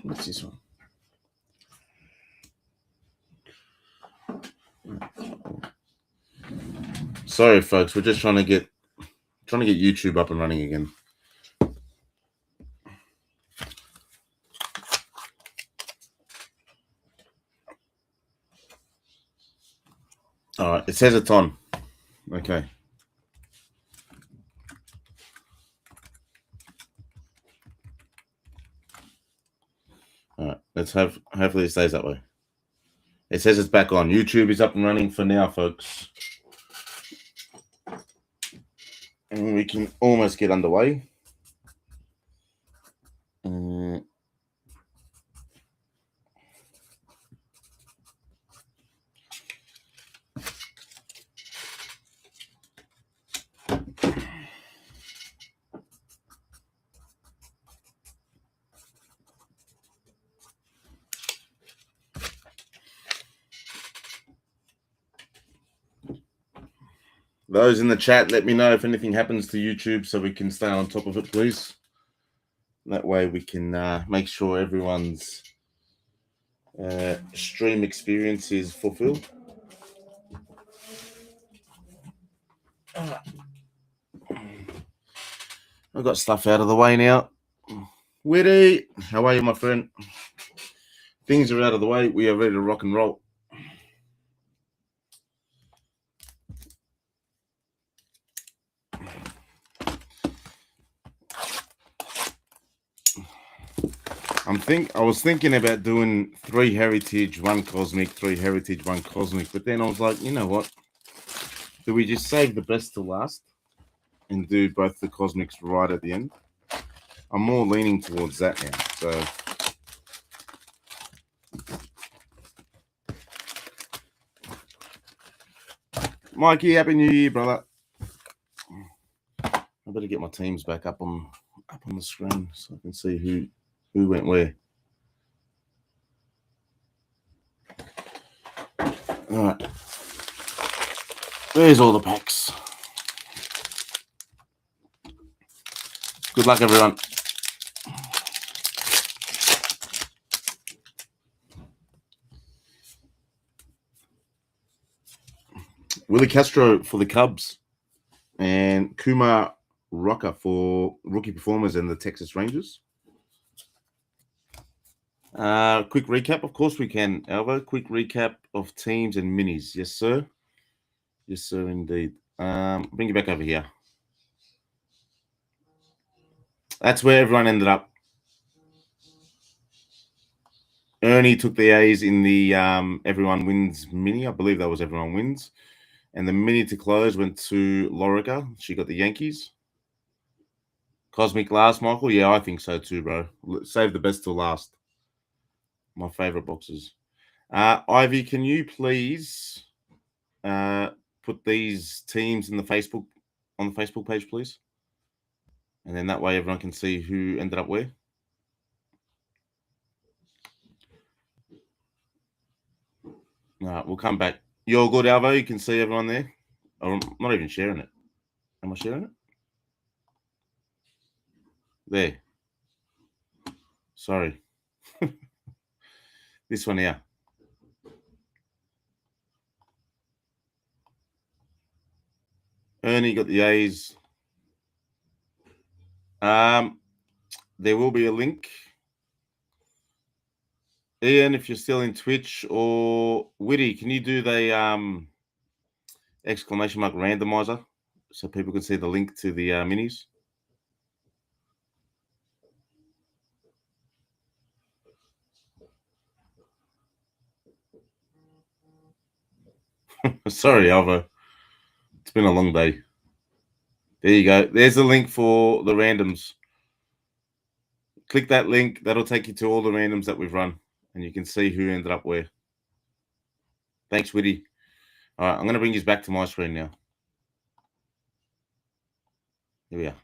What's this one? Sorry, folks. We're just trying to get YouTube up and running again. All right. It says it's on. Okay. All right. Let's hopefully it stays that way. It says it's back on. YouTube is up and running for now, folks. And we can almost get underway. Those in the chat, let me know if anything happens to YouTube so we can stay on top of it, please. That way we can make sure everyone's stream experience is fulfilled. I've got stuff out of the way now. Witty, how are you, my friend? Things are out of the way. We are ready to rock and roll. I was thinking about doing 3 heritage, 1 cosmic, 3 heritage, 1 cosmic, but then I was like, you know what? Do we just save the best to last and do both the cosmics right at the end? I'm more leaning towards that now. So Mikey, happy New Year, brother. I better get my teams back up on the screen so I can see who went where. All right. There's all the packs. Good luck, everyone. Willie Castro for the Cubs and Kumar Rocker for rookie performers and the Texas Rangers. Quick recap. Of course we can, Alvo. Quick recap of teams and minis. Yes, sir. Yes, sir, indeed. Bring you back over here. That's where everyone ended up. Ernie took the A's in the Everyone Wins mini. I believe that was Everyone Wins. And the mini to close went to Lorica. She got the Yankees. Cosmic last, Michael? Yeah, I think so too, bro. Save the best till last. My favorite boxes. Ivy, can you please put these teams in the Facebook on the Facebook page, please? And then that way everyone can see who ended up where. All right, we'll come back. You're good, Alvo. You can see everyone there. I'm not even sharing it. Am I sharing it? There. Sorry. This one here. Ernie got the A's. There will be a link. Ian, if you're still in Twitch, or Witty, can you do the exclamation mark randomizer so people can see the link to the minis? Sorry, Alvo. It's been a long day. There you go. There's the link for the randoms. Click that link. That'll take you to all the randoms that we've run, and you can see who ended up where. Thanks, Witty. All right, I'm going to bring you back to my screen now. Here we are.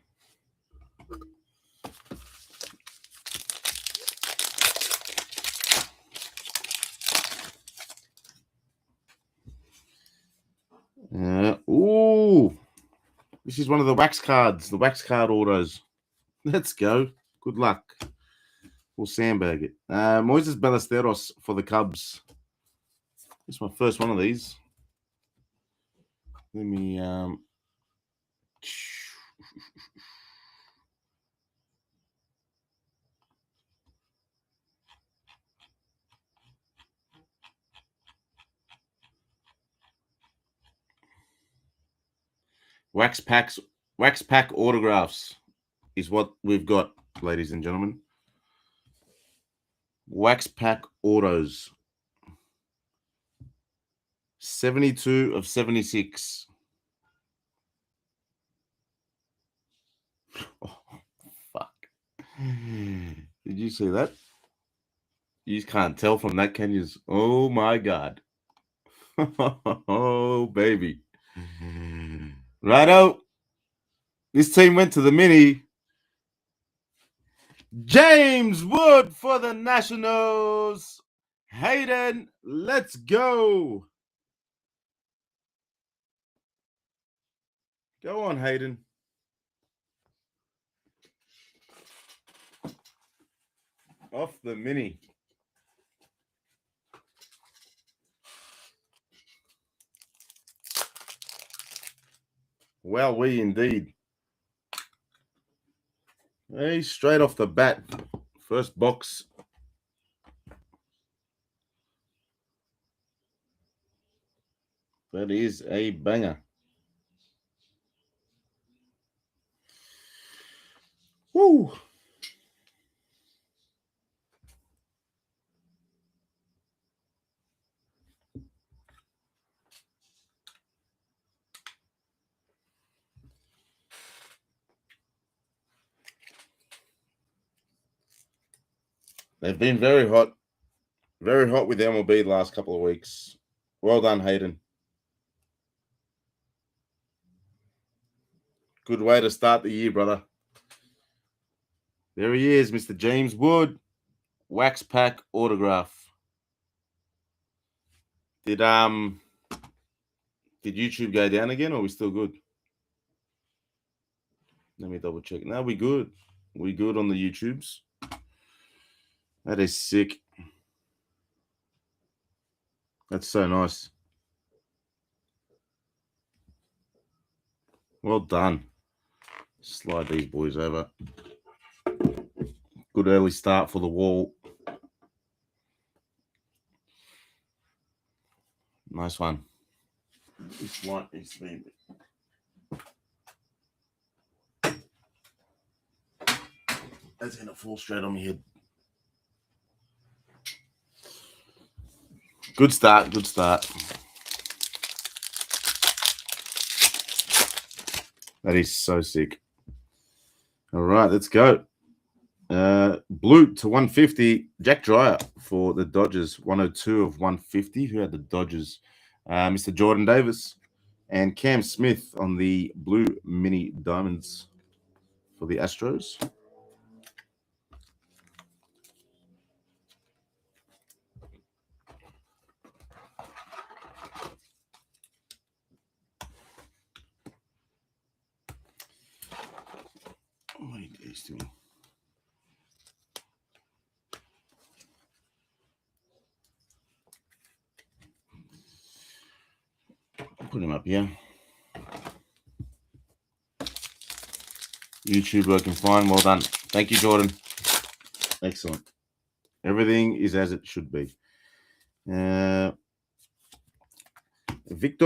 Ooh, this is one of the wax cards, the wax card autos. Let's go. Good luck. We'll sandbag it. Moises Ballesteros for the Cubs. It's my first one of these. Let me wax pack autographs is what we've got, ladies and gentlemen. Wax pack autos. 72 of 76. Oh, fuck. Did you see that? You just can't tell from that, can you? Oh, my God. Oh, baby. Righto. This team went to the mini. James Wood for the Nationals. Hayden, let's go. Go on, Hayden. Off the mini. Well, we indeed. Hey, straight off the bat. First box. That is a banger. Woo! They've been very hot with MLB the last couple of weeks. Well done, Hayden. Good way to start the year, brother. There he is, Mr. James Wood. Wax pack autograph. Did YouTube go down again, or are we still good? Let me double check. No, we good. We good on the YouTubes. That is sick. That's so nice. Well done. Slide these boys over. Good early start for the wall. Nice one. This light needs to be. That's going to fall straight on my head. Good start. Good start. That is so sick. All right, let's go. Blue to 150. Jack Dreyer for the Dodgers. 102 of 150. Who had the Dodgers? Mr. Jordan Davis. And Cam Smith on the blue mini diamonds for the Astros. What are these doing? I'll put him up here. YouTube working fine. Well done. Thank you, Jordan. Excellent. Everything is as it should be. Victor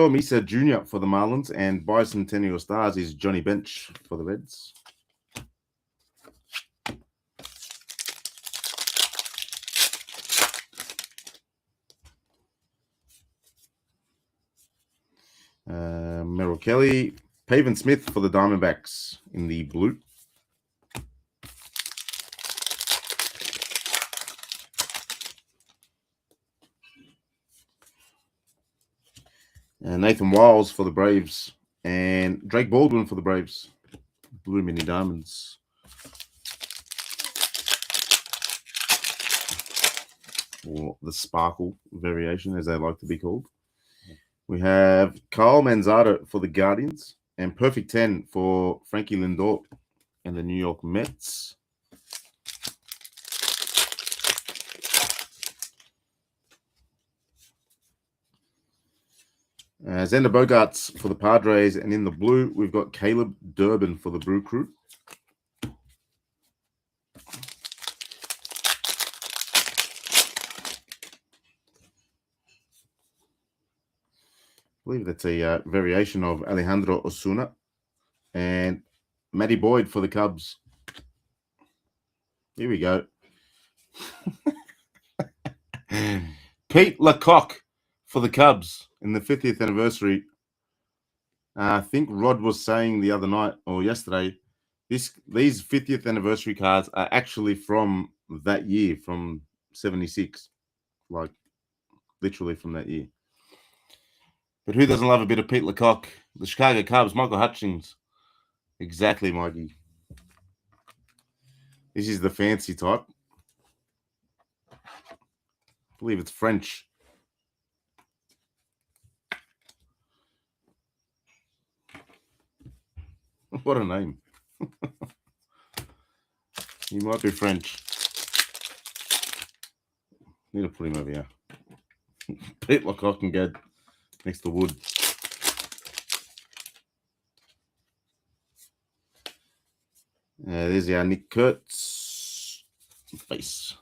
Misa Jr. for the Marlins, and Bicentennial Stars is Johnny Bench for the Reds. Merrill Kelly, Pavin Smith for the Diamondbacks in the blue. Nathan Wiles for the Braves, and Drake Baldwin for the Braves. Blue mini diamonds. Or the sparkle variation, as they like to be called. We have Kyle Manzardo for the Guardians, and Perfect 10 for Frankie Lindor and the New York Mets. Xander Bogaerts for the Padres, and in the blue, we've got Caleb Durbin for the Brew Crew. I believe that's a variation of Alejandro Osuna. And Matty Boyd for the Cubs. Here we go. Pete Lecoq for the Cubs in the 50th anniversary. I think Rod was saying the other night or yesterday, these 50th anniversary cards are actually from that year, from 76. Like, literally from that year. But who doesn't love a bit of Pete Lecoq? The Chicago Cubs, Michael Hutchings. Exactly, Mikey. This is the fancy type. I believe it's French. What a name. He might be French. Need to put him over here. Pete Lecoq can go next to Wood. There's our Nick Kurtz face.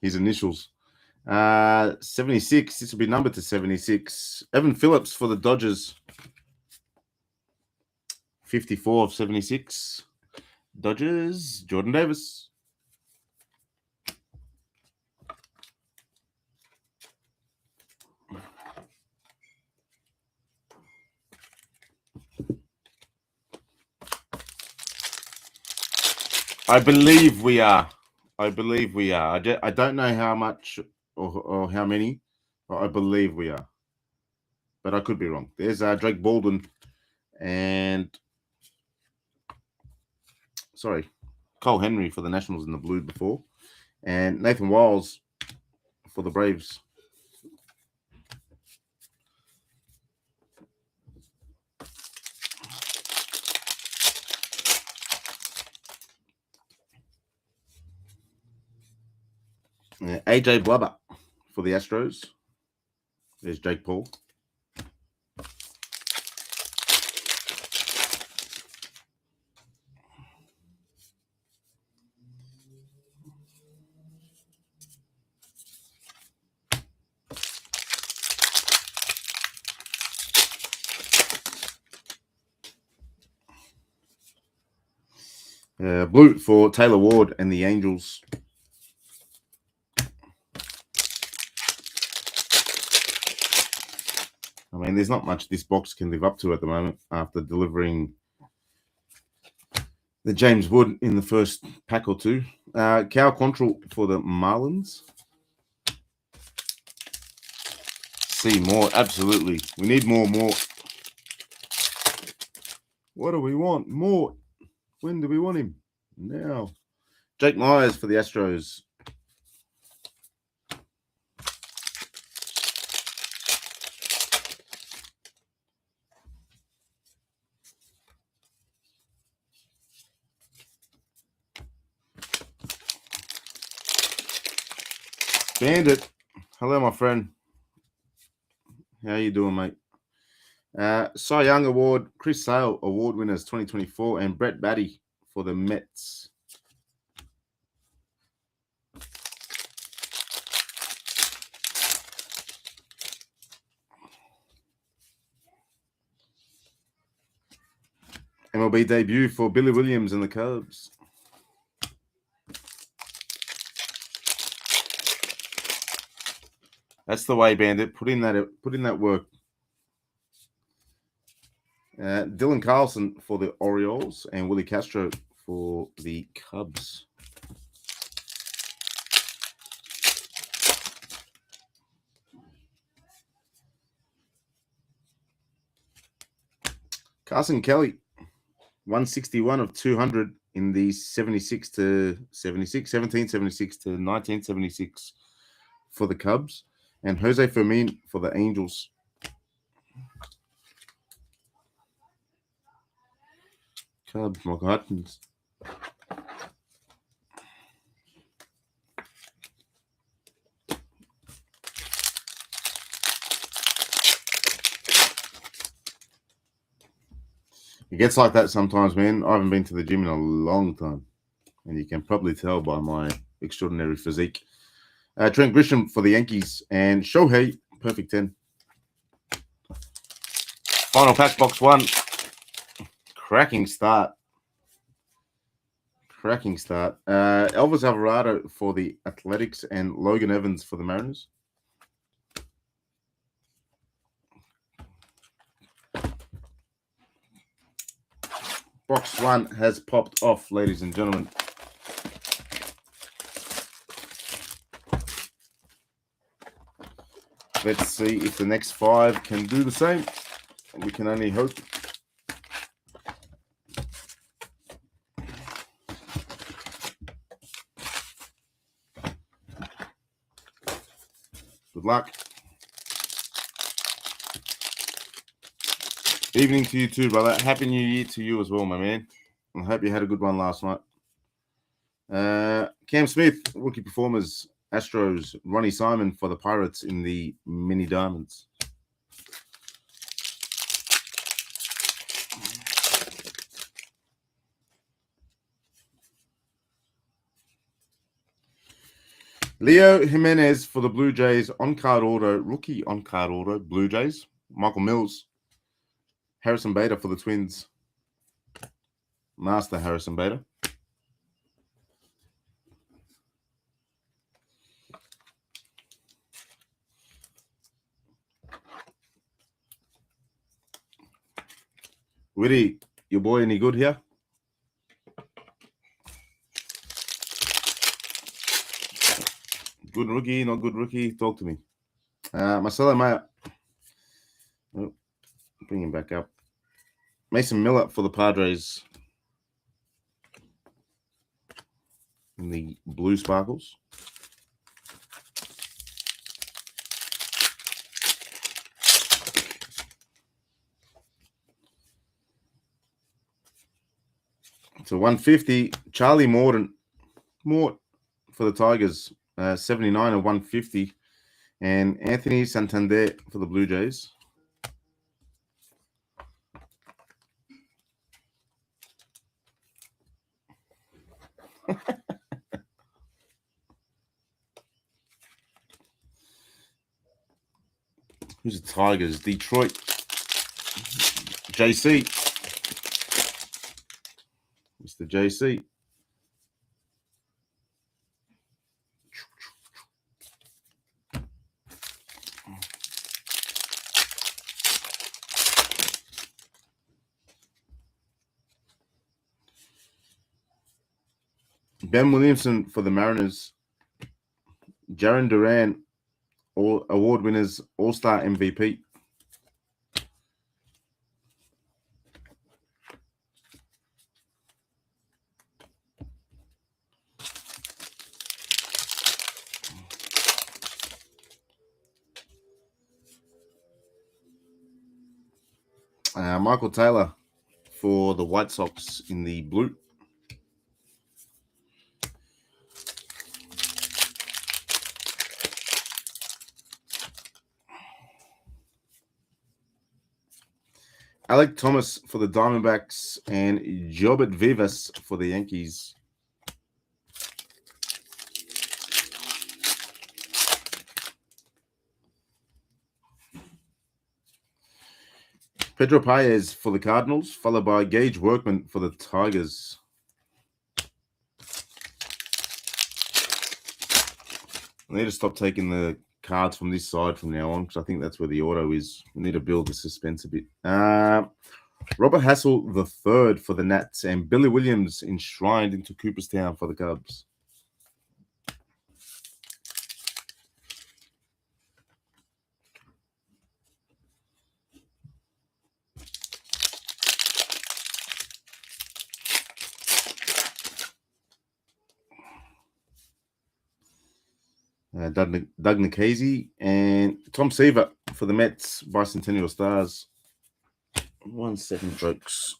His initials. 76. This will be numbered to 76. Evan Phillips for the Dodgers. 54 of 76. Dodgers, Jordan Davis. I believe we are. I don't know how much or how many, but I believe we are. But I could be wrong. There's Drake Baldwin and Cole Henry for the Nationals in the blue before, and Nathan Wiles for the Braves. AJ Blubber for the Astros. There's Jake Paul. Blue for Taylor Ward and the Angels. I mean, there's not much this box can live up to at the moment after delivering the James Wood in the first pack or two. Cal Quantrill for the Marlins. See more, absolutely. We need more. What do we want? More. When do we want him? Now. Jake Myers for the Astros. Bandit. Hello, my friend. How you doing, mate? Cy Young Award, Chris Sale Award winners 2024, and Brett Batty for the Mets. MLB debut for Billy Williams and the Cubs. That's the way, Bandit. Put in that work. Dylan Carlson for the Orioles and Willie Castro for the Cubs. Carson Kelly, 161 of 200 in the 1776 to 1976 for the Cubs, and Jose Fermin for the Angels. Cubs, Michael Hutchins. It gets like that sometimes, man. I haven't been to the gym in a long time, and you can probably tell by my extraordinary physique. Trent Grisham for the Yankees and Shohei, perfect 10. Final pack, box 1. Cracking start. Elvis Alvarado for the Athletics and Logan Evans for the Mariners. Box 1 has popped off, ladies and gentlemen. Let's see if the next 5 can do the same. We can only hope. Good luck. Evening to you too, brother. Happy New Year to you as well, my man. I hope you had a good one last night. Cam Smith, rookie performers, Astros, Ronnie Simon for the Pirates in the Mini Diamonds. Leo Jimenez for the Blue Jays, on-card auto, rookie on-card auto, Blue Jays. Michael Mills. Harrison Bader for the Twins. Master Harrison Bader. Witty, your boy any good here? Good rookie, not good rookie? Talk to me. Marcelo Mayer. Oh, bring him back up. Mason Miller for the Padres in the Blue Sparkles. So 150, Charlie Mort for the Tigers, 79 and 150, and Anthony Santander for the Blue Jays. Who's the Tigers? Detroit. JC. Mr. JC. Ben Williamson for the Mariners. Jaron Duran, all award winners, All-Star MVP. Michael Taylor for the White Sox in the blue. Alec Thomas for the Diamondbacks and Jobert Vivas for the Yankees. Pedro Paez for the Cardinals, followed by Gage Workman for the Tigers. I need to stop taking the cards from this side from now on because I think that's where the auto is. We need to build the suspense a bit. Robert Hassel the third for the Nats and Billy Williams enshrined into Cooperstown for the Cubs. Doug Nikhazy and Tom Seaver for the Mets Bicentennial Stars. 1 second, folks.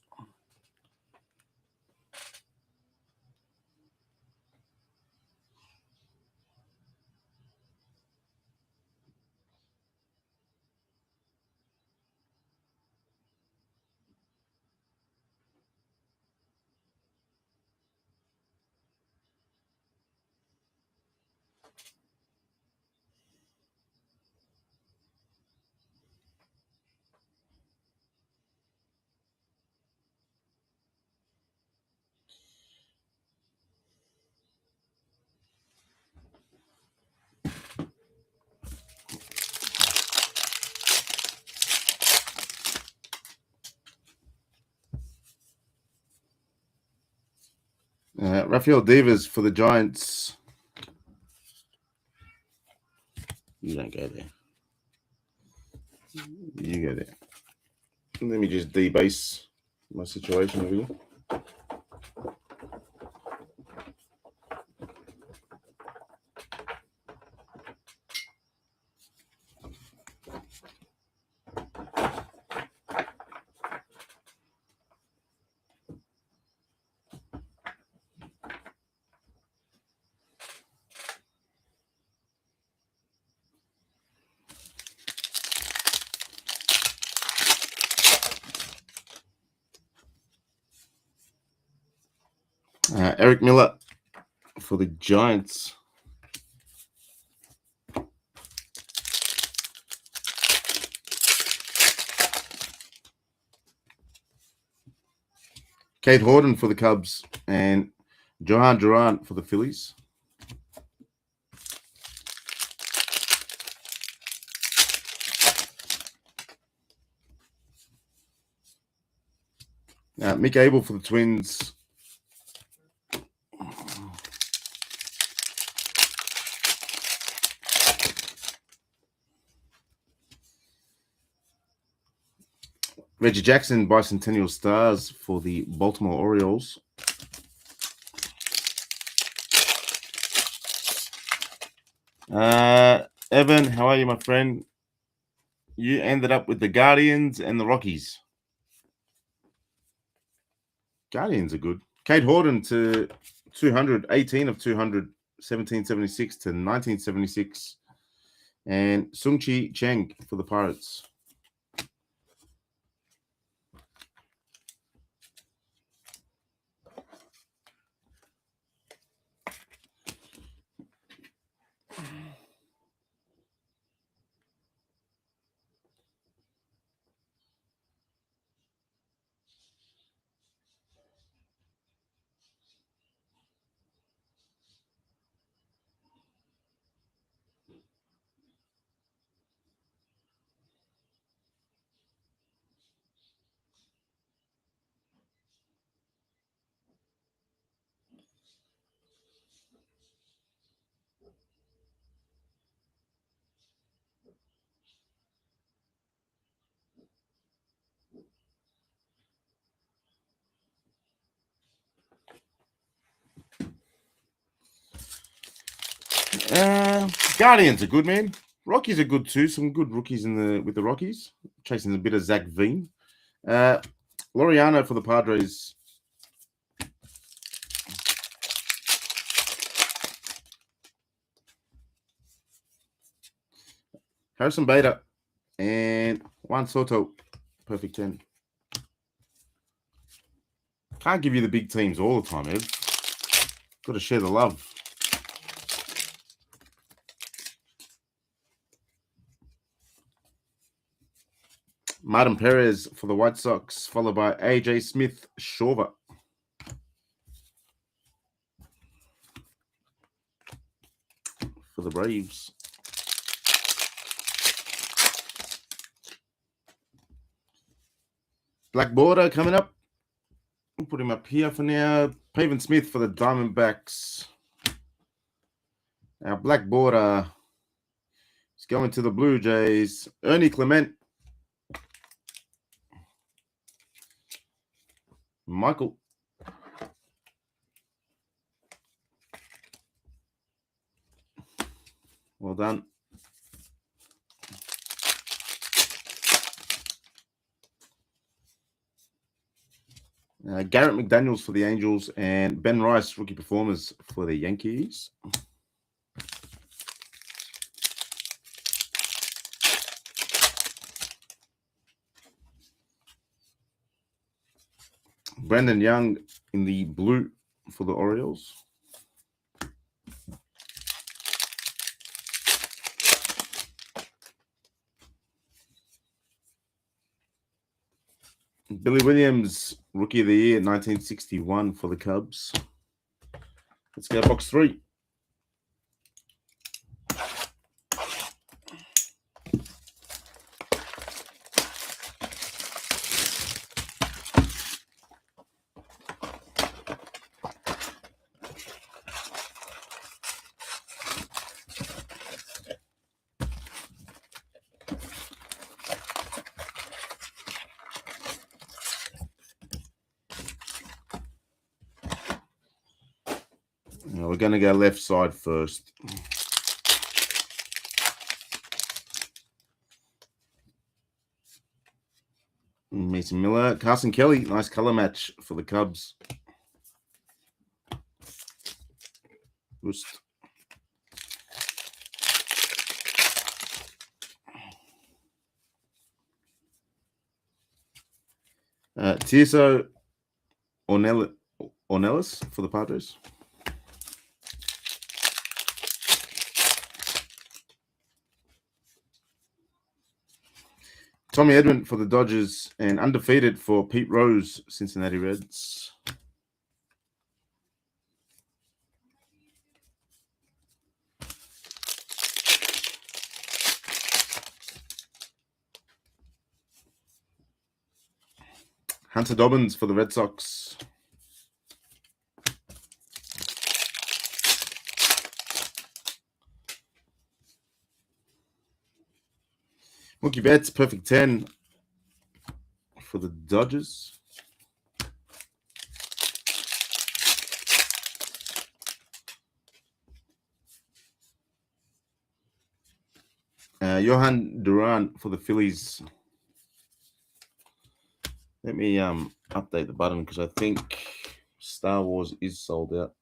Rafael Devers for the Giants. You don't go there. You go there. Let me just debase my situation over here. Eric Miller for the Giants. Kate Horton for the Cubs and Johan Durant for the Phillies. Mick Abel for the Twins. Reggie Jackson, Bicentennial Stars for the Baltimore Orioles. Evan, how are you, my friend? You ended up with the Guardians and the Rockies. Guardians are good. Kate Horton to 200, 18 of 200, 1776 to 1976. And Sung-Chi Cheng for the Pirates. Guardians are good, man. Rockies are good too. Some good rookies with the Rockies. Chasing a bit of Zach Veen. Laureano for the Padres. Harrison Bader and Juan Soto. Perfect 10. Can't give you the big teams all the time, Ed. Got to share the love. Martin Perez for the White Sox, followed by AJ Smith Shorver. For the Braves. Black Border coming up. We'll put him up here for now. Pavin Smith for the Diamondbacks. Our Black Border is going to the Blue Jays. Ernie Clement. Michael. Well done. Garrett McDaniels for the Angels and Ben Rice, rookie performers for the Yankees. Brandon Young in the blue for the Orioles. Billy Williams, Rookie of the Year, 1961 for the Cubs. Let's go box 3. Now we're going to go left side first. Mason Miller, Carson Kelly, nice color match for the Cubs. Boost. Tirso Ornelas for the Padres. Tommy Edwin for the Dodgers, and undefeated for Pete Rose, Cincinnati Reds. Hunter Dobbins for the Red Sox. Mookie Betts, perfect 10 for the Dodgers. Johan Duran for the Phillies. Let me update the button because I think Star Wars is sold out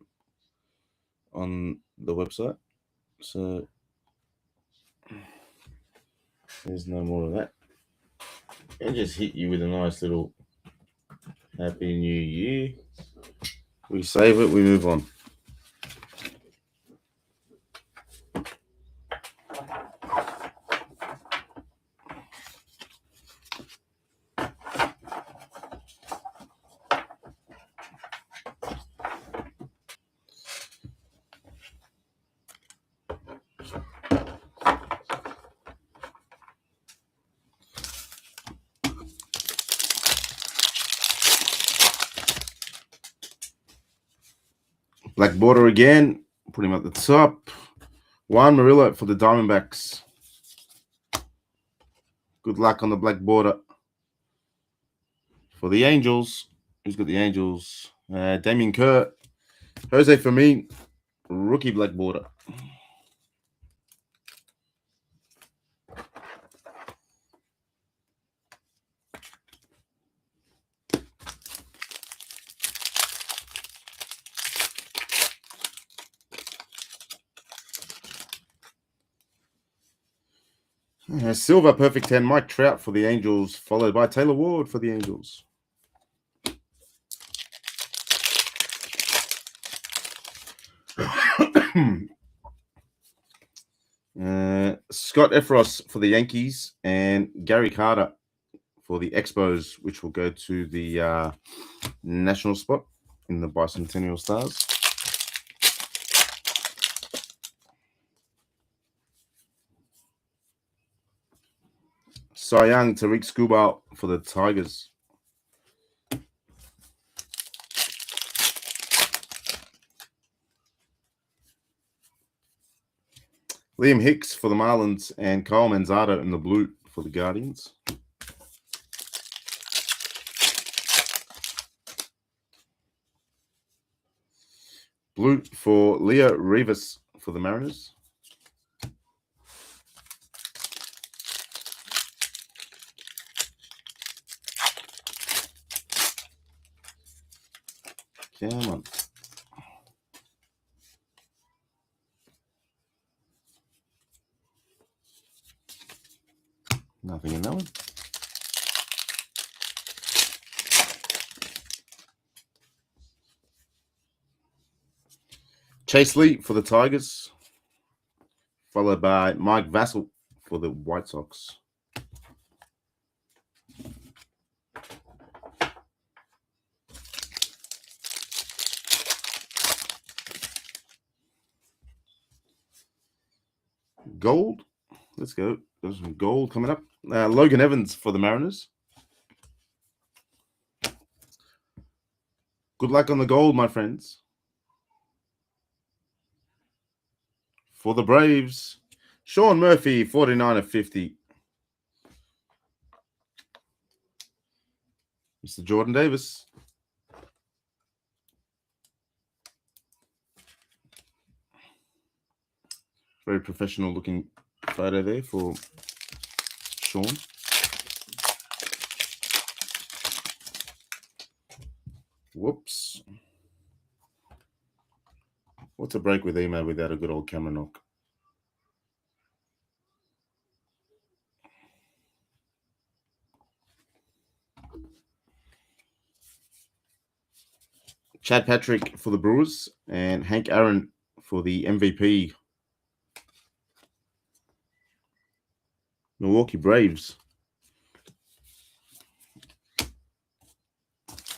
on the website. So there's no more of that. And just hit you with a nice little Happy New Year. We save it, we move on. Black border again, put him at the top. Juan Murillo for the Diamondbacks. Good luck on the black border. For the Angels, who's got the Angels? Damien Kerr. Jose Fermin, rookie black border. Silver, perfect 10, Mike Trout for the Angels, followed by Taylor Ward for the Angels. Scott Efros for the Yankees, and Gary Carter for the Expos, which will go to the national spot in the Bicentennial Stars. Cy Young, Tariq Skubal for the Tigers. Liam Hicks for the Marlins, and Kyle Manzardo in the blue for the Guardians. Blue for Leo Rivas for the Mariners. Come on. Nothing in that one. Chase Lee for the Tigers, followed by Mike Vassell for the White Sox. Gold. Let's go. There's some gold coming up. Logan Evans for the Mariners. Good luck on the gold, my friends. For the Braves, Sean Murphy, 49 of 50. Mr. Jordan Davis. Very professional looking photo there for Sean. Whoops. What's a break with email without a good old camera knock? Chad Patrick for the Brewers and Hank Aaron for the MVP. Milwaukee Braves,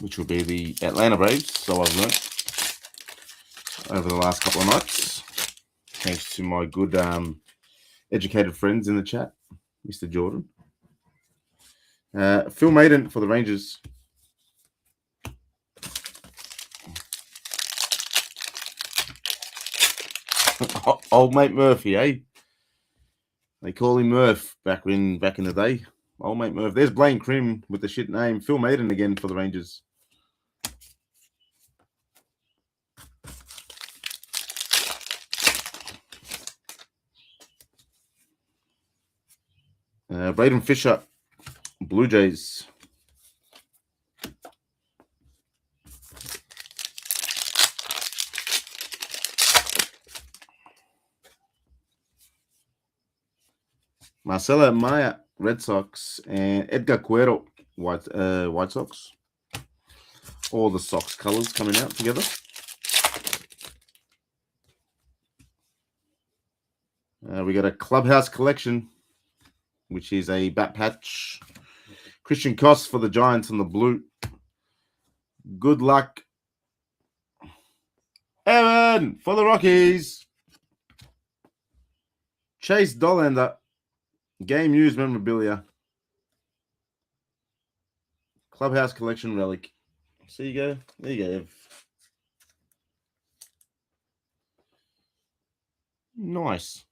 which will be the Atlanta Braves, so I've learned over the last couple of nights, thanks to my good educated friends in the chat, Mr. Jordan. Phil Maiden for the Rangers. Old mate Murphy, eh? They call him Murph back in the day. Old mate Murph. There's Blaine Crim with the shit name. Phil Maiden again for the Rangers. Braden Fisher, Blue Jays. Marcelo Maya, Red Sox, and Edgar Cuero, White Sox. All the Sox colors coming out together. We got a Clubhouse Collection, which is a bat patch. Christian Koss for the Giants on the blue. Good luck. Evan for the Rockies. Chase Dollander. Game used memorabilia. Clubhouse Collection relic. So you go. There you go, Ev. Nice.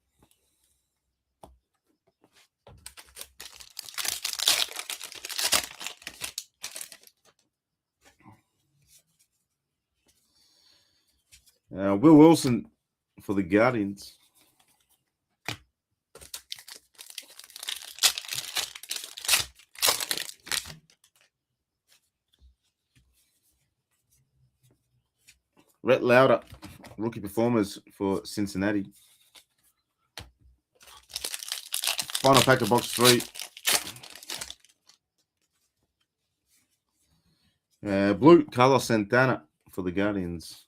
Will Wilson for the Guardians. Rhett Lauder, rookie performers for Cincinnati. Final pack of box 3. Blue, Carlos Santana for the Guardians.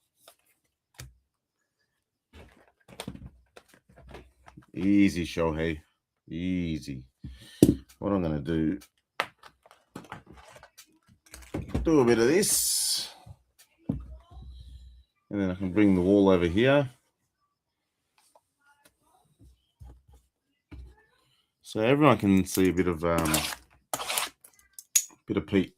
Easy, Shohei. Easy. What I'm going to do a bit of this. And then I can bring the wall over here. So everyone can see a bit of Pete.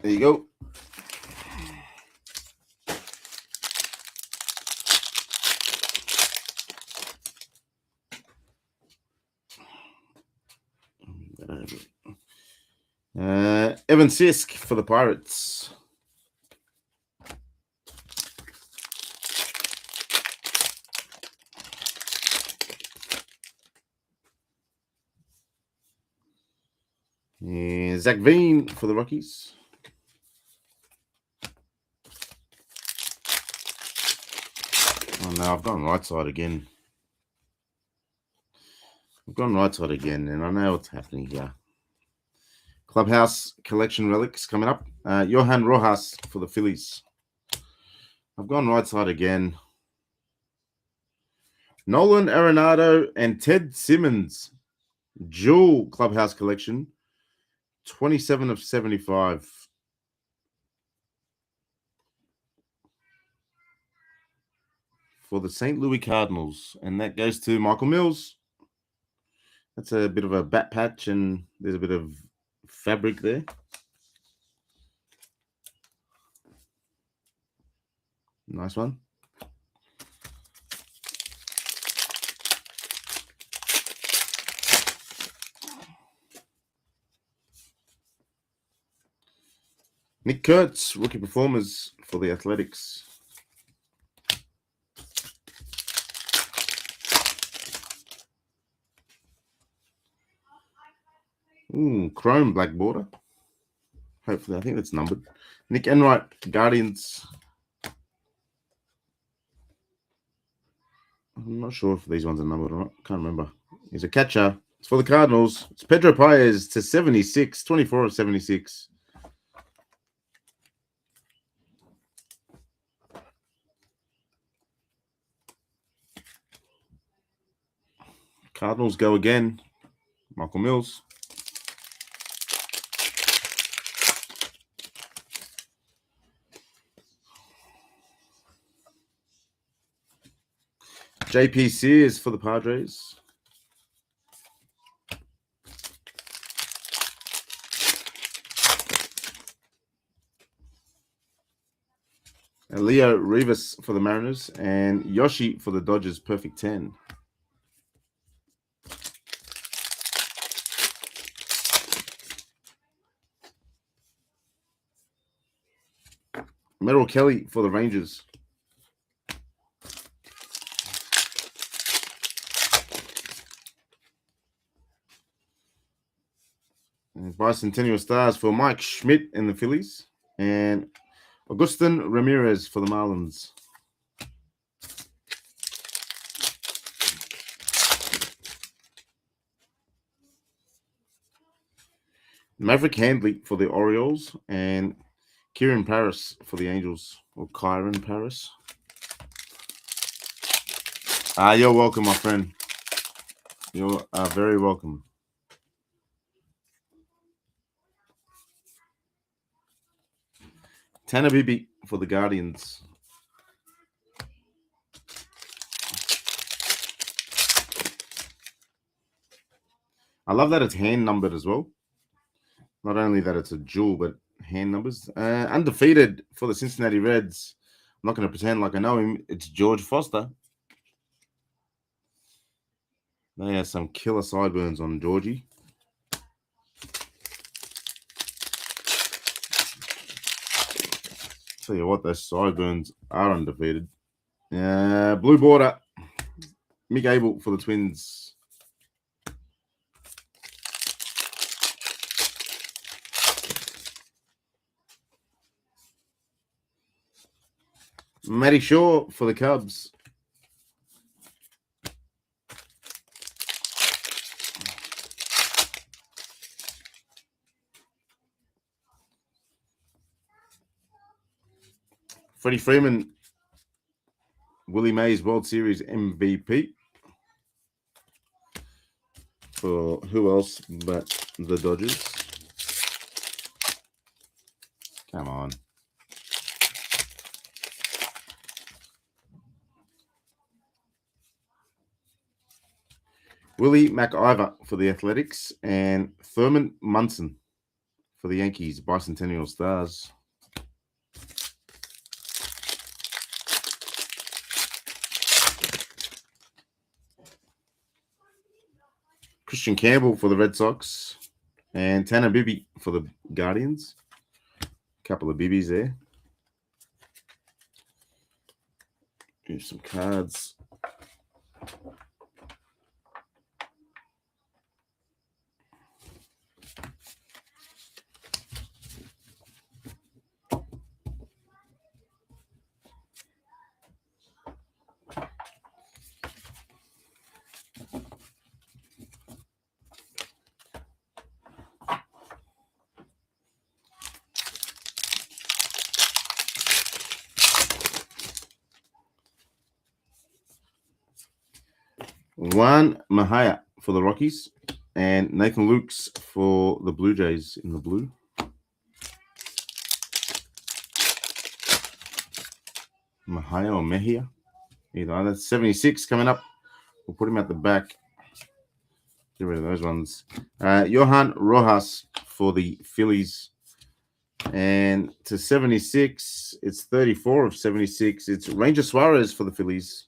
There you go. Evan Sisk for the Pirates. And Zach Veen for the Rockies. Oh no, I've gone right side again. And I know what's happening here. Clubhouse Collection relics coming up. Johan Rojas for the Phillies. I've gone right side again. Nolan Arenado and Ted Simmons. Dual Clubhouse Collection. 27 of 75. For the St. Louis Cardinals. And that goes to Michael Mills. That's a bit of a bat patch, and there's a bit of fabric there. Nice one. Nick Kurtz, rookie performers for the Athletics. Ooh, chrome black border. Hopefully, I think that's numbered. Nick Enright, Guardians. I'm not sure if these ones are numbered or not. Can't remember. He's a catcher. It's for the Cardinals. It's Pedro Paez to 76, 24 of 76. Cardinals go again. Michael Mills. JP Sears for the Padres. And Leo Rivas for the Mariners. And Yoshi for the Dodgers. Perfect 10. Merrill Kelly for the Rangers. And Bicentennial Stars for Mike Schmidt and the Phillies. And Agustin Ramirez for the Marlins. Maverick Handley for the Orioles. And Kieran Paris for the Angels. Or Kyron Paris. You're welcome, my friend. You're very welcome. Tanner Bibby for the Guardians. I love that it's hand numbered as well. Not only that it's a jewel, but hand numbers. Undefeated for the Cincinnati Reds. I'm not going to pretend like I know him. It's George Foster. They have some killer sideburns on Georgie. Tell you what, those sideburns are undefeated. Blue border. Mick Abel for the Twins. Matty Shaw for the Cubs. Freddie Freeman, Willie Mays World Series MVP. For who else but the Dodgers? Come on. Willie McIver for the Athletics and Thurman Munson for the Yankees, Bicentennial Stars. Christian Campbell for the Red Sox and Tanner Bibby for the Guardians. A couple of Bibbies there. Here's some cards. Juan Mahaya for the Rockies and Nathan Lukes for the Blue Jays in the blue. Mahaya or Mejia. Either. That's 76 coming up. We'll put him at the back. Get rid of those ones. Johan Rojas for the Phillies. And to 76, it's 34 of 76. It's Ranger Suarez for the Phillies.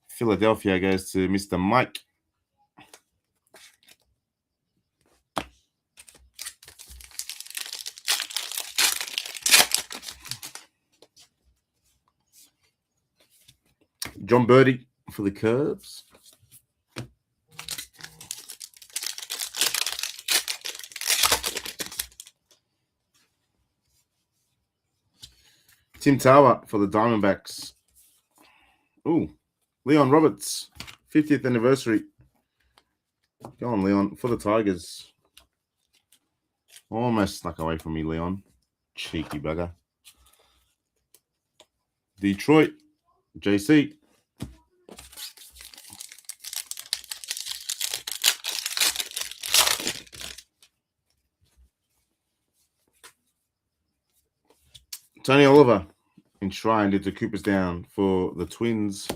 Philadelphia goes to Mr. Mike. John Birdie for the Cubs. Tim Tower for the Diamondbacks. Ooh, Leon Roberts, 50th anniversary. Go on, Leon, for the Tigers. Almost snuck away from me, Leon. Cheeky bugger. Detroit, JC. Tony Oliver enshrined into Cooperstown for the Twins.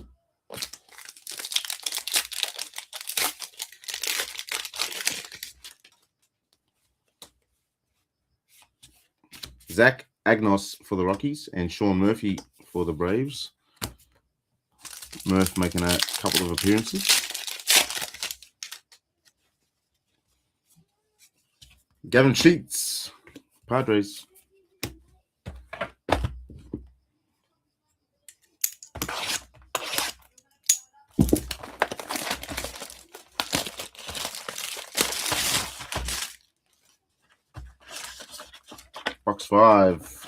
Zach Agnos for the Rockies and Sean Murphy for the Braves. Murph making a couple of appearances. Gavin Sheets, Padres. Box 5.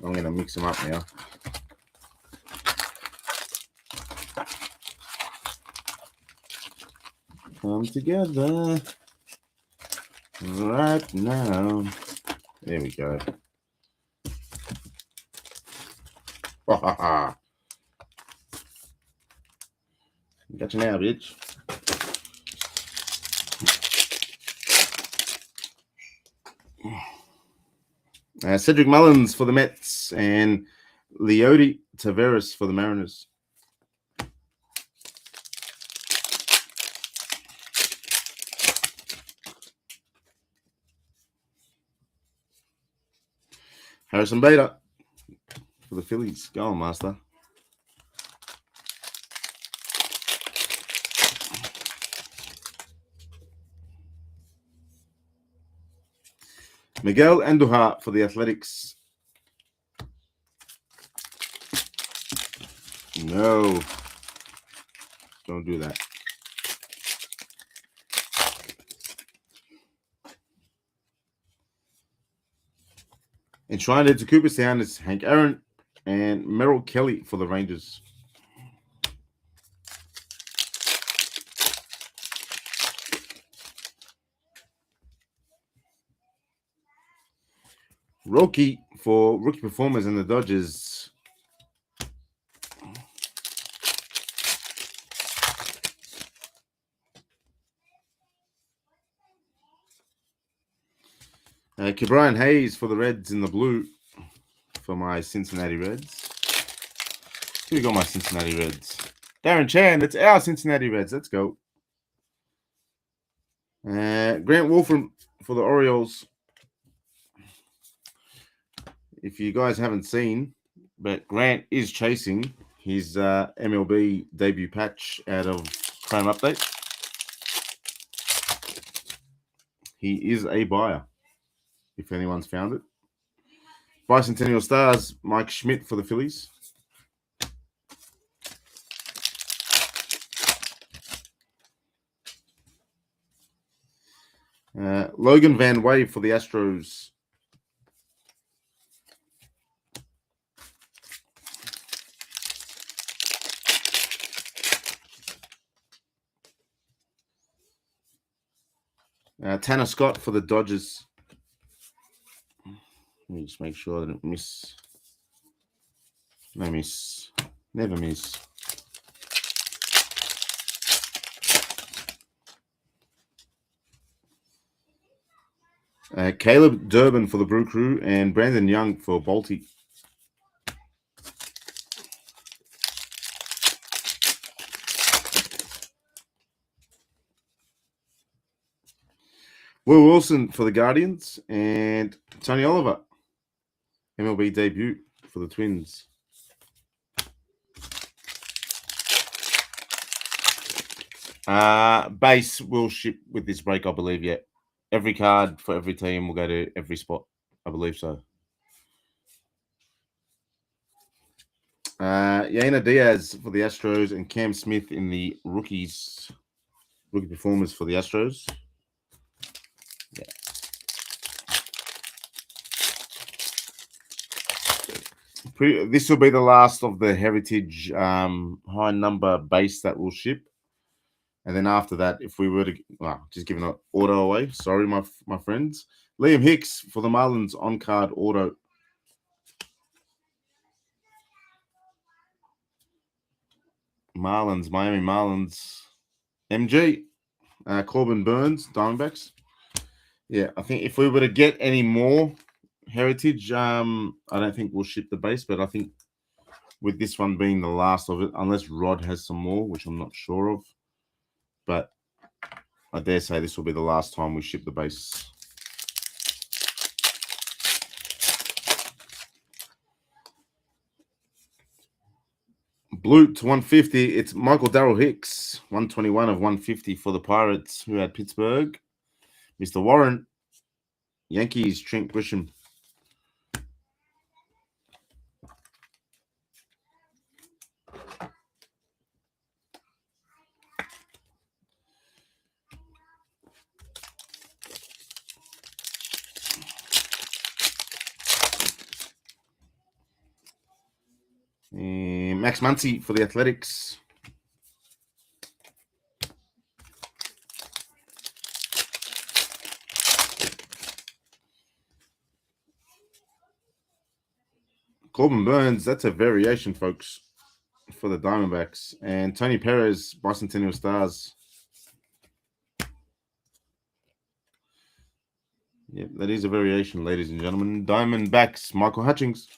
I'm going to mix them up now. Come together right now. There we go. Got you now, bitch. Cedric Mullins for the Mets and Leody Taveras for the Mariners. Harrison Bader for the Phillies. Go on, Master. Miguel Andujar for the Athletics. No. Don't do that. Enshrined into Cooperstown is Hank Aaron and Merrill Kelly for the Rangers. Roki for rookie performers in the Dodgers. Ke'Bryan Hayes for the Reds in the blue for my Cincinnati Reds. Here we got my Cincinnati Reds. Darren Chan, it's our Cincinnati Reds. Let's go. Grant Wolfram for the Orioles. If you guys haven't seen, but Grant is chasing his MLB debut patch out of Chrome Update. He is a buyer, if anyone's found it. Bicentennial Stars, Mike Schmidt for the Phillies. Logan Van Wave for the Astros. Tanner Scott for the Dodgers. Let me just make sure I didn't miss. No miss. Never miss. Caleb Durbin for the Brew Crew and Brandon Young for Balti. Will Wilson for the Guardians and Tony Oliver, MLB debut for the Twins. Base will ship with this break, I believe. Yeah, every card for every team will go to every spot. I believe so. Yana Diaz for the Astros and Cam Smith in the rookie performers for the Astros. Yeah. This will be the last of the Heritage high number base that will ship. And then after that, if we were to, just giving an auto away. Sorry, my friends. Liam Hicks for the Marlins on card auto. Miami Marlins. MG. Corbin Burns, Diamondbacks. Yeah, I think if we were to get any more Heritage, I don't think we'll ship the base, but I think with this one being the last of it, unless Rod has some more, which I'm not sure of, but I dare say this will be the last time we ship the base. Blue to 150. It's Michael Darrell Hicks, 121 of 150 for the Pirates, who had Pittsburgh. Mr. Warren, Yankees, Trent Grisham. And Max Muncy for the Athletics. Corbin Burns, that's a variation, folks, for the Diamondbacks. And Tony Perez, Bicentennial Stars. Yep, that is a variation, ladies and gentlemen. Diamondbacks, Michael Hutchings.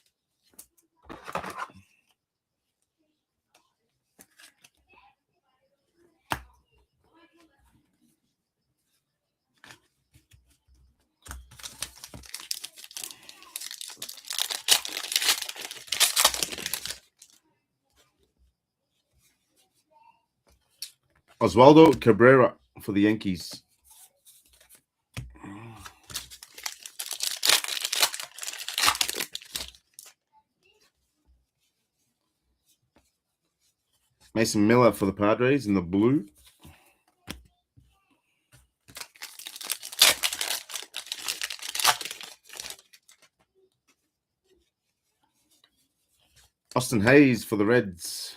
Oswaldo Cabrera for the Yankees. Mason Miller for the Padres in the blue. Austin Hayes for the Reds.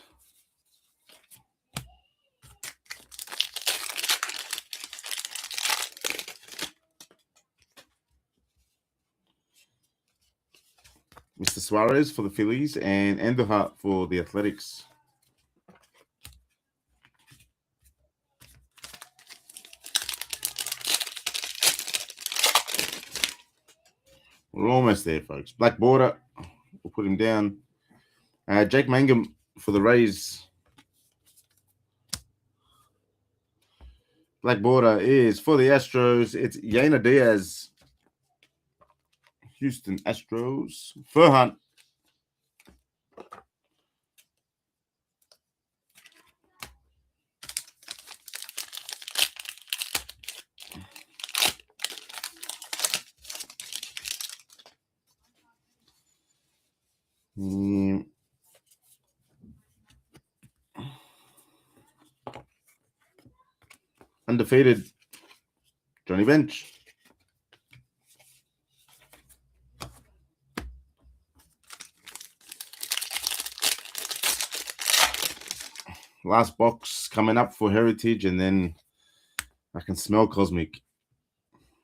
Mr. Suarez for the Phillies and Andujar for the Athletics. We're almost there, folks. Black border. We'll put him down. Jake Mangum for the Rays. Black border is for the Astros. It's Yana Diaz. Houston Astros. Fur Hunt. Undefeated. Johnny Bench. Last box coming up for Heritage, and then I can smell Cosmic.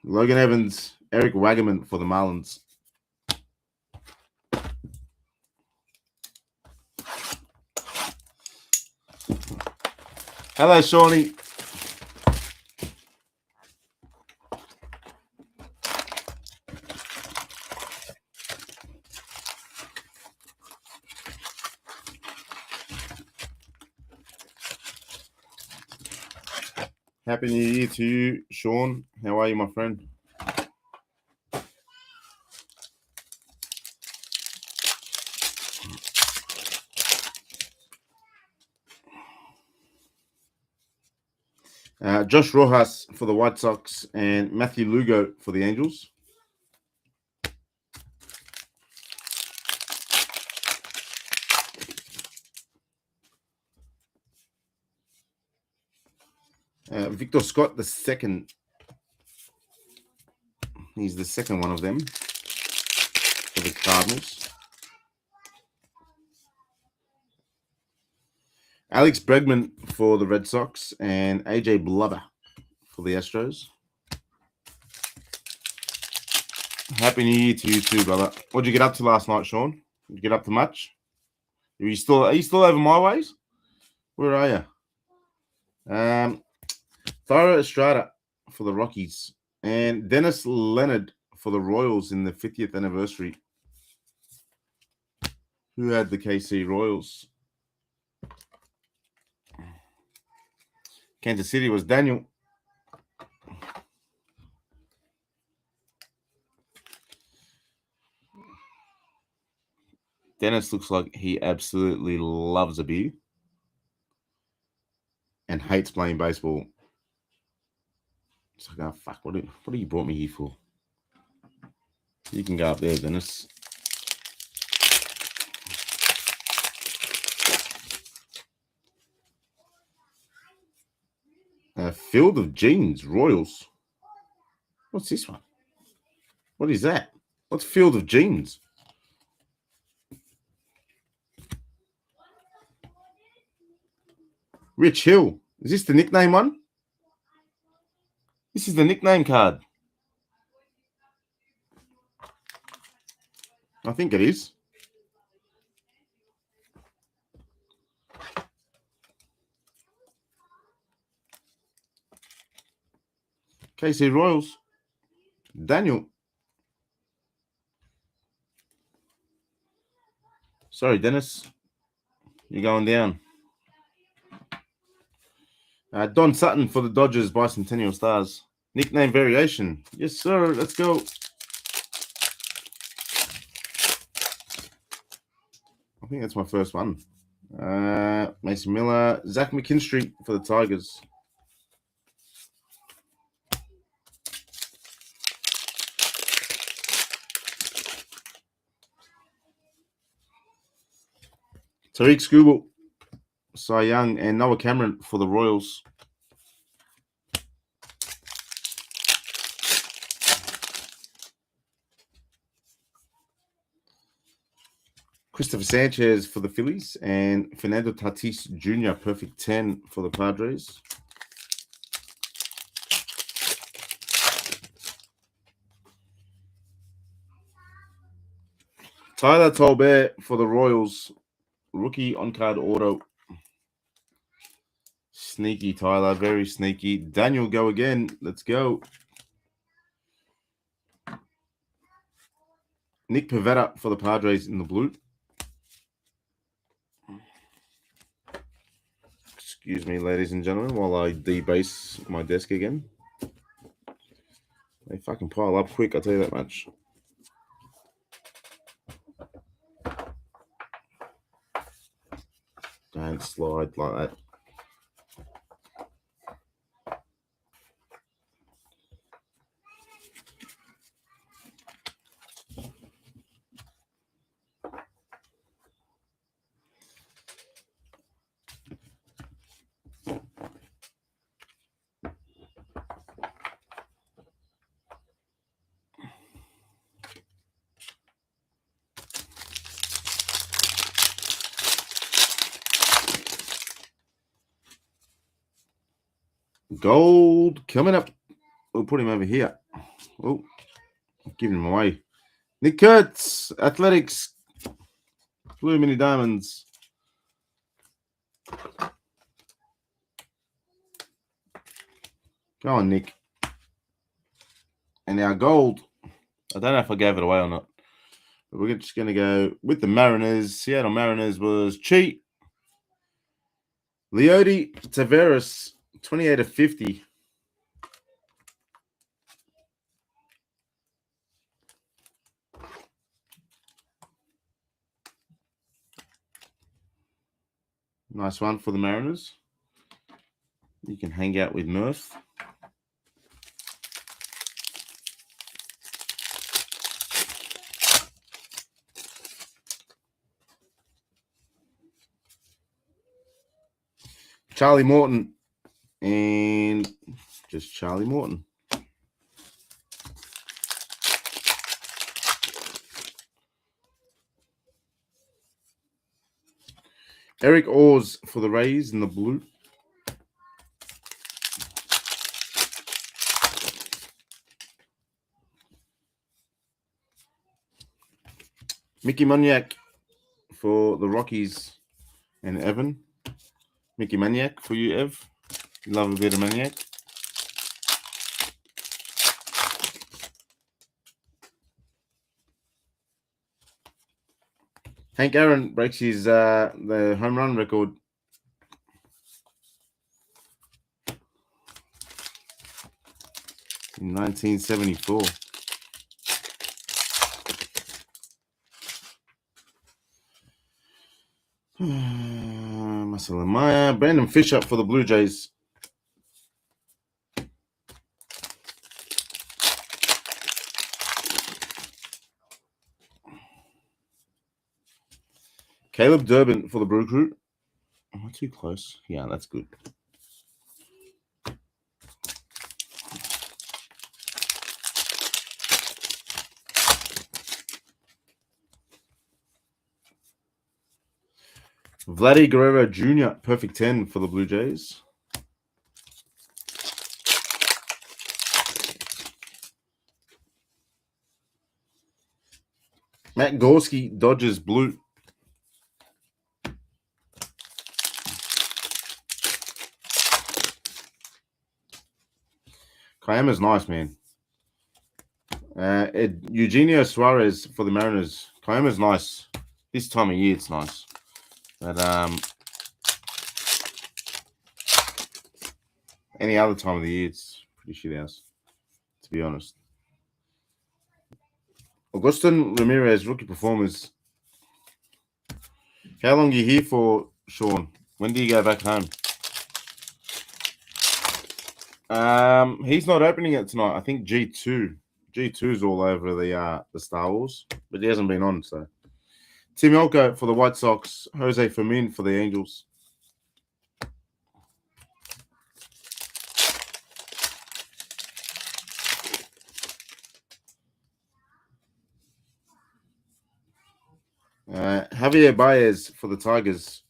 Logan Evans, Eric Wagaman for the Marlins. Hello, Shawnee. Happy New Year to you, Sean. How are you, my friend? Josh Rojas for the White Sox and Matthew Lugo for the Angels. Victor Scott, the second. He's the second one of them for the Cardinals. Alex Bregman for the Red Sox and AJ Blubber for the Astros. Happy New Year to you too, brother. What'd you get up to last night, Sean? Did you get up to much? Are you still over my ways? Where are you? Thairo Estrada for the Rockies and Dennis Leonard for the Royals in the 50th anniversary. Who had the KC Royals? Kansas City was Daniel. Dennis looks like he absolutely loves a beer and hates playing baseball. It's like, oh, fuck, what do you brought me here for? You can go up there, Dennis. Field of Jeans, Royals. What's this one? What is that? What's Field of Jeans? Rich Hill. Is this the nickname one? This is the nickname card. I think it is. KC Royals. Daniel. Sorry, Dennis. You're going down. Don Sutton for the Dodgers Bicentennial Stars. Nickname variation. Yes, sir. Let's go. I think that's my first one. Mason Miller. Zach McKinstry for the Tigers. Tariq Skubal, Cy Young, and Noah Cameron for the Royals. Christopher Sanchez for the Phillies and Fernando Tatis Jr. perfect 10 for the Padres. Tyler Tolbert for the Royals. Rookie on-card auto. Sneaky, Tyler. Very sneaky. Daniel, go again. Let's go. Nick Pivetta for the Padres in the blue. Excuse me, ladies and gentlemen, while I debase my desk again. They fucking pile up quick, I'll tell you that much. Don't slide like that. Gold coming up. We'll put him over here. Oh, giving him away. Nick Kurtz, Athletics, Blue Mini Diamonds. Go on, Nick. And our gold. I don't know if I gave it away or not. But we're just going to go with the Mariners. Seattle Mariners was Chi. Leody Taveras, 28 of 50. Nice one for the Mariners. You can hang out with Murph. Charlie Morton. And just Charlie Morton. Eric Oars for the Rays in the blue. Mickey Maniac for the Rockies and Evan. Mickey Maniac for you, Ev. You love a bit of Maniac. Hank Aaron breaks his the home run record. In 1974. Marcelo Amaya. Brandon Fisher for the Blue Jays. Caleb Durbin for the Brew Crew. Not too close. Yeah, that's good. Vladdy Guerrero Jr. Perfect 10 for the Blue Jays. Matt Gorski, Dodgers blue. Kayama's nice, man. Eugenio Suarez for the Mariners. Kayama's nice. This time of year, it's nice. But any other time of the year, it's pretty shit house, to be honest. Augustin Ramirez, rookie performers. How long are you here for, Sean? When do you go back home? He's not opening it tonight. I think G2. G2's all over the Star Wars, but he hasn't been on, so. Tim Elko for the White Sox. Jose Fermin for the Angels. Javier Baez for the Tigers.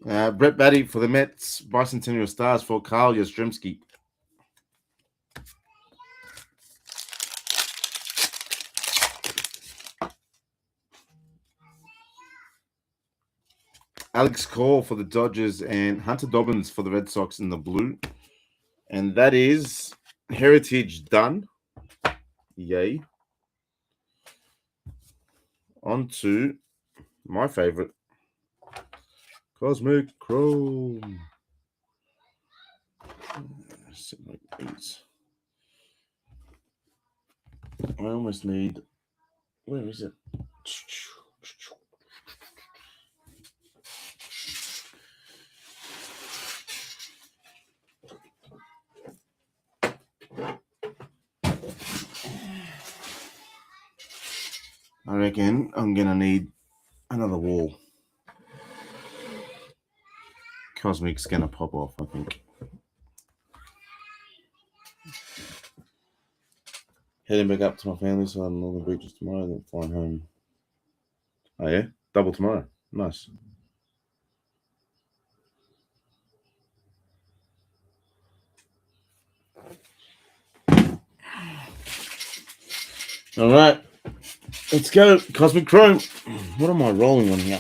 Brett Batty for the Mets. Bicentennial Stars for Carl Yastrzemski. Alex Cole for the Dodgers and Hunter Dobbins for the Red Sox in the blue. And that is Heritage done. Yay. On to my favorite. Cosmic Chrome. I almost need. Where is it? I reckon I'm going to need another wall. Cosmic's going to pop off, I think. Heading back up to my family side in Northern Beaches tomorrow, and then flying home. Oh, yeah? Double tomorrow. Nice. All right. Let's go. Cosmic Chrome. What am I rolling on here?